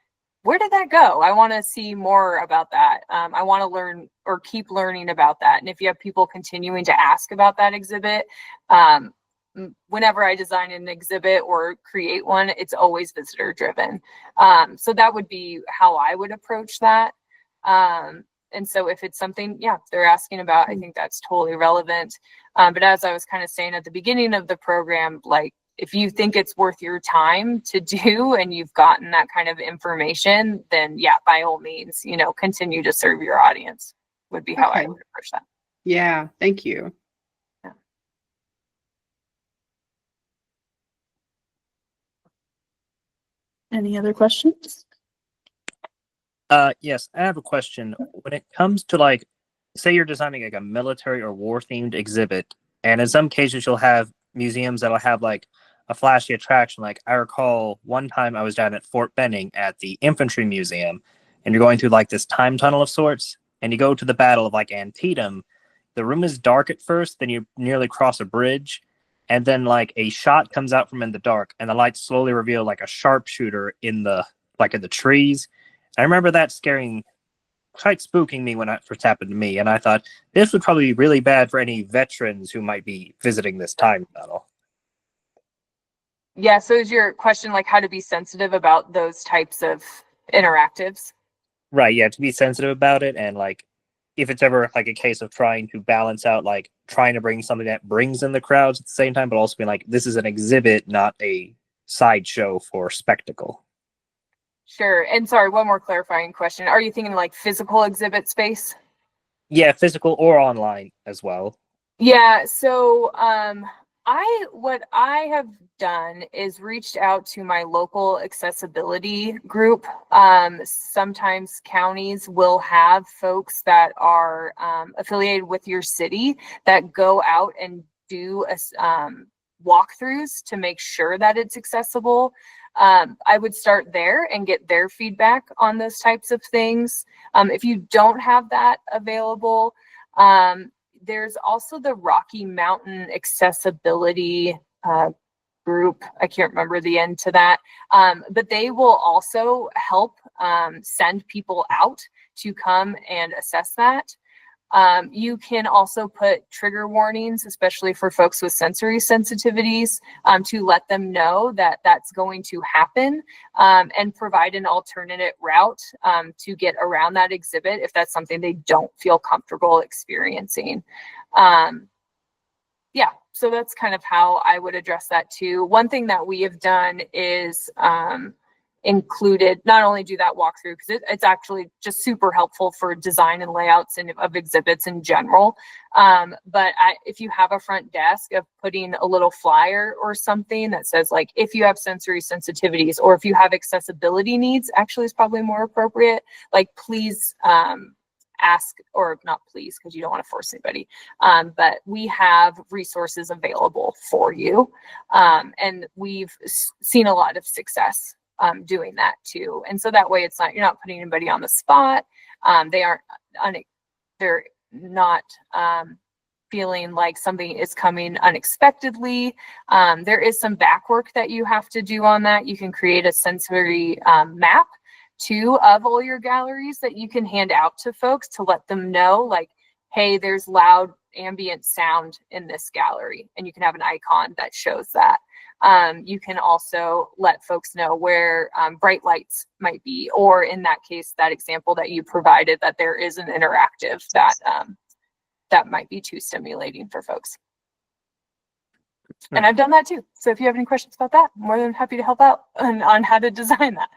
where did that go? I want to see more about that. I want to learn or keep learning about that. And if you have people continuing to ask about that exhibit, whenever I design an exhibit or create one, it's always visitor driven. So that would be how I would approach that. And so if it's something, yeah, they're asking about, I think that's totally relevant. But as I was kind of saying at the beginning of the program, like, if you think it's worth your time to do and you've gotten that kind of information, then yeah, by all means, you know, continue to serve your audience would be how I would approach that. Yeah, thank you. Yeah. Any other questions? Yes, I have a question. When it comes to, like, say you're designing like a military or war themed exhibit, and in some cases you'll have museums that'll have like a flashy attraction. Like, I recall one time I was down at Fort Benning at the Infantry Museum, and you're going through like this time tunnel of sorts, and you go to the Battle of like Antietam. The room is dark at first, then you nearly cross a bridge, and then like a shot comes out from in the dark, and the lights slowly reveal like a sharpshooter in the trees. I remember that quite spooking me when it first happened to me, and I thought this would probably be really bad for any veterans who might be visiting this time tunnel. Yeah, so is your question like how to be sensitive about those types of interactives? Right, yeah, to be sensitive about it, and like if it's ever like a case of trying to balance out, like trying to bring something that brings in the crowds at the same time, but also being like, this is an exhibit, not a sideshow for spectacle. Sure. And sorry, one more clarifying question. Are you thinking like physical exhibit space? Yeah, physical or online as well. Yeah, so what I have done is reached out to my local accessibility group. Sometimes counties will have folks that are affiliated with your city that go out and do walkthroughs to make sure that it's accessible. I would start there and get their feedback on those types of things. If you don't have that available, there's also the Rocky Mountain Accessibility group. I can't remember the end to that, but they will also help send people out to come and assess that. You can also put trigger warnings, especially for folks with sensory sensitivities, to let them know that that's going to happen, and provide an alternate route to get around that exhibit if that's something they don't feel comfortable experiencing. Yeah, so that's kind of how I would address that too. One thing that we have done is included, not only do that walkthrough, because it's actually just super helpful for design and layouts and of exhibits in general. But if you have a front desk, of putting a little flyer or something that says like, if you have sensory sensitivities or if you have accessibility needs, actually is probably more appropriate. Like, please ask, or not please, because you don't want to force anybody, but we have resources available for you. And we've seen a lot of success doing that too. And so that way it's not, you're not putting anybody on the spot. They're not feeling like something is coming unexpectedly. There is some back work that you have to do on that. You can create a sensory map too of all your galleries that you can hand out to folks to let them know, like, hey, there's loud ambient sound in this gallery, and you can have an icon that shows that. You can also let folks know where bright lights might be, or in that case, that example that you provided, that there is an interactive that that might be too stimulating for folks. And I've done that too. So if you have any questions about that, I'm more than happy to help out on how to design that.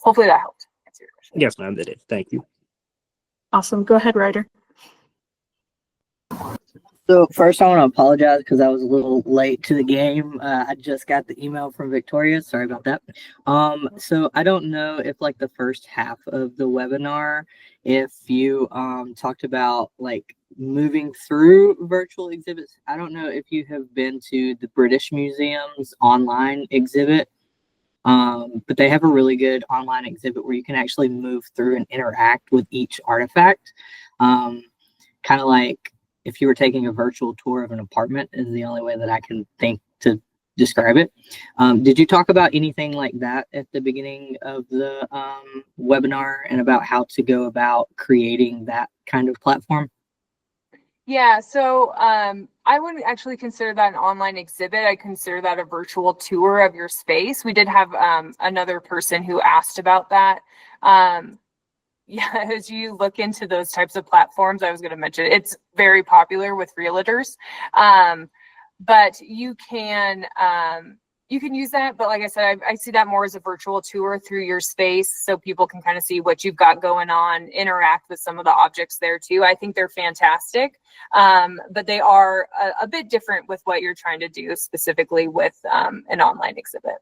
Hopefully that helped answer your question. Yes, ma'am, that did. Thank you. Awesome. Go ahead, Ryder. So first, I want to apologize because I was a little late to the game. I just got the email from Victoria. Sorry about that. So I don't know if like the first half of the webinar, if you talked about like moving through virtual exhibits. I don't know if you have been to the British Museum's online exhibit, but they have a really good online exhibit where you can actually move through and interact with each artifact, kind of like if you were taking a virtual tour of an apartment is the only way that I can think to describe it. Did you talk about anything like that at the beginning of the webinar and about how to go about creating that kind of platform? Yeah, so I wouldn't actually consider that an online exhibit. I consider that a virtual tour of your space. We did have another person who asked about that. Yeah, as you look into those types of platforms, I was going to mention it's very popular with realtors. But you can use that. But like I said, I see that more as a virtual tour through your space, so people can kind of see what you've got going on, interact with some of the objects there too. I think they're fantastic, but they are a bit different with what you're trying to do specifically with an online exhibit.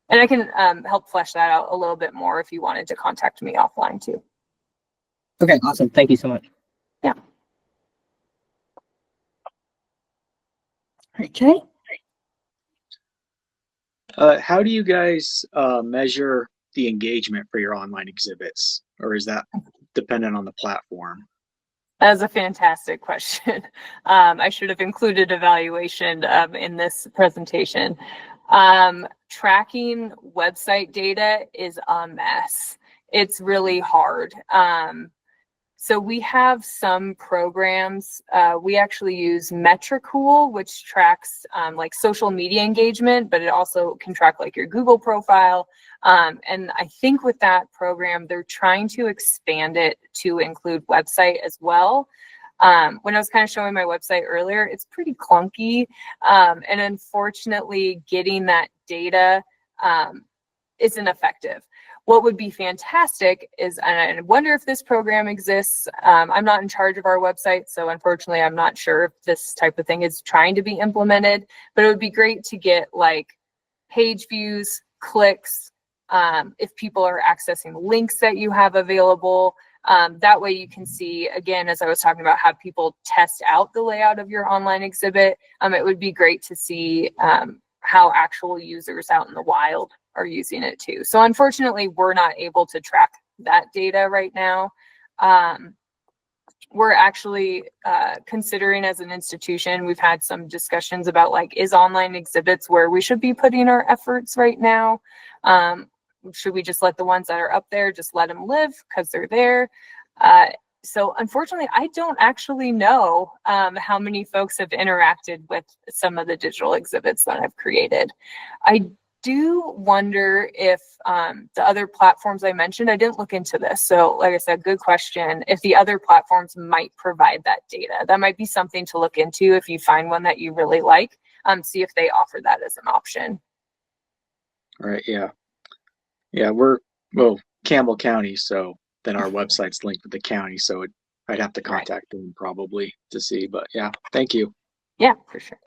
And I can help flesh that out a little bit more if you wanted to contact me offline too. Okay, awesome. Thank you so much. Yeah. All right, Jay. How do you guys measure the engagement for your online exhibits, or is that dependent on the platform? That's a fantastic question. I should have included evaluation in this presentation. Tracking website data is a mess. It's really hard. So we have some programs. We actually use Metricool, which tracks like social media engagement, but it also can track like your Google profile. And I think with that program, they're trying to expand it to include website as well. When I was kind of showing my website earlier, it's pretty clunky. And unfortunately, getting that data isn't effective. What would be fantastic is, and I wonder if this program exists, I'm not in charge of our website, so unfortunately I'm not sure if this type of thing is trying to be implemented, but it would be great to get like page views, clicks, if people are accessing links that you have available. That way you can see, again, as I was talking about, have people test out the layout of your online exhibit. It would be great to see how actual users out in the wild are using it too. So unfortunately, we're not able to track that data right now. We're actually considering as an institution, we've had some discussions about like, is online exhibits where we should be putting our efforts right now? Should we just let the ones that are up there, just let them live because they're there? So unfortunately, I don't actually know how many folks have interacted with some of the digital exhibits that I've created. I do wonder if the other platforms I mentioned, I didn't look into this. So like I said, good question. If the other platforms might provide that data, that might be something to look into if you find one that you really like, see if they offer that as an option. All right, yeah. Yeah, well, Campbell County, so then our website's linked with the county, so I'd have to contact them probably to see, but yeah, thank you. Yeah, for sure.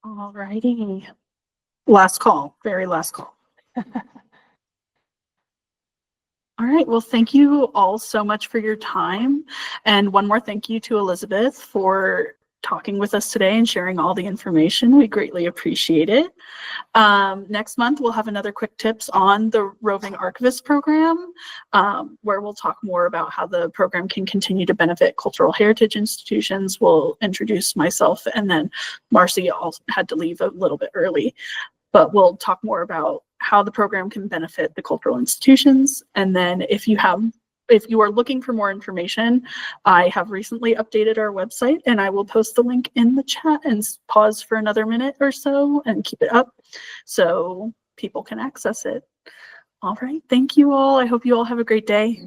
All righty. Last call, very last call. All right, well, thank you all so much for your time. And one more thank you to Elisabeth for talking with us today and sharing all the information. We greatly appreciate it. Next month, we'll have another quick tips on the Roving Archivist program, where we'll talk more about how the program can continue to benefit cultural heritage institutions. We'll introduce myself, and then Marcy also had to leave a little bit early, but we'll talk more about how the program can benefit the cultural institutions. And then if you are looking for more information, I have recently updated our website, and I will post the link in the chat and pause for another minute or so and keep it up so people can access it. All right, thank you all. I hope you all have a great day.